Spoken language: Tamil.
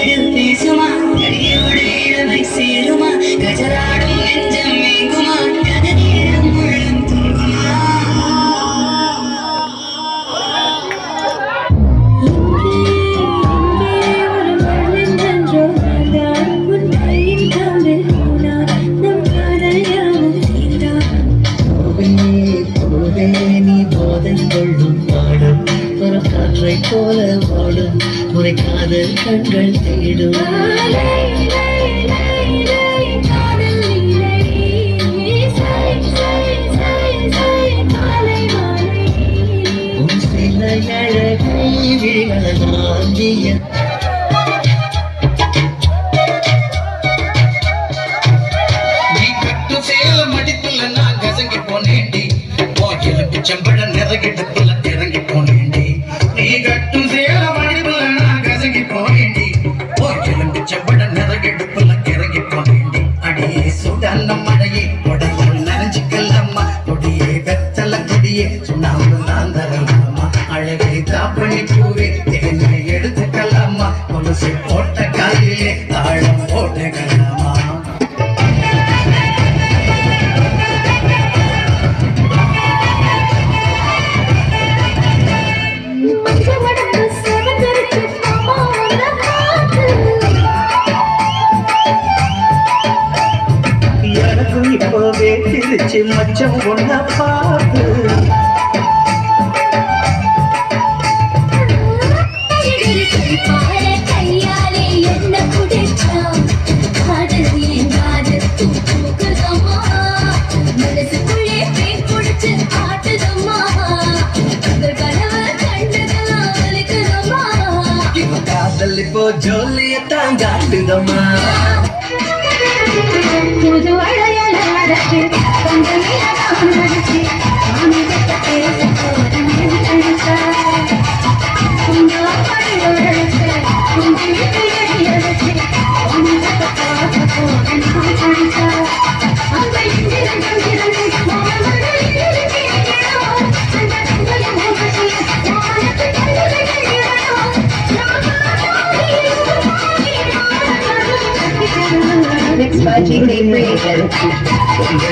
பேசுமா கடியோட இளமை சேருமா கஜராடும் நெஞ்சம் எங்குமா கதை நேரம் உள்ளம் தூங்குமா நீ போதன் கொள்ளும் பாடும் ஒரு காற்றை போல ஓடும் முறை காதல் கண்கள் தேடும் சில அழகை விழலாந்திய செம்பட நிறகிட்டத்துல இறங்கி போனேண்டி நீ கட்டும் சேல மடிப்புல நான் கசங்கி போனேண்டி போக்கிலும் செம்பட நிறகிட்டத்துல இறங்கி போனேண்டி அடியே சுடன்ன மழையே உடம்புல நனைஞ்சுக்கல்லம்மா கொடியே வெத்தல கொடியே சுண்ணாம்பு நான் தரலாமா அழகை தாப்பணி பூவே தேனை எடுத்துக்கலாமா கொலுசை போட்ட காலிலே தாழம் போட்டுக்கலாமா இப்பவே திருச்சி மச்சம் ஒன்ன பார்த்து கையாலே என்ன குடிச்சா மனசுக்குள்ளே பேர் குடிச்சு ஆட்டுதம்மா கனவு கண்டதெல்லாம் வலிக்குதம்மா காதல் இப்போ ஜோலியத்தான் காட்டுதம்மா புது அழையல நடச்சு கொஞ்சம் நடச்சு Mixed by GK Creation.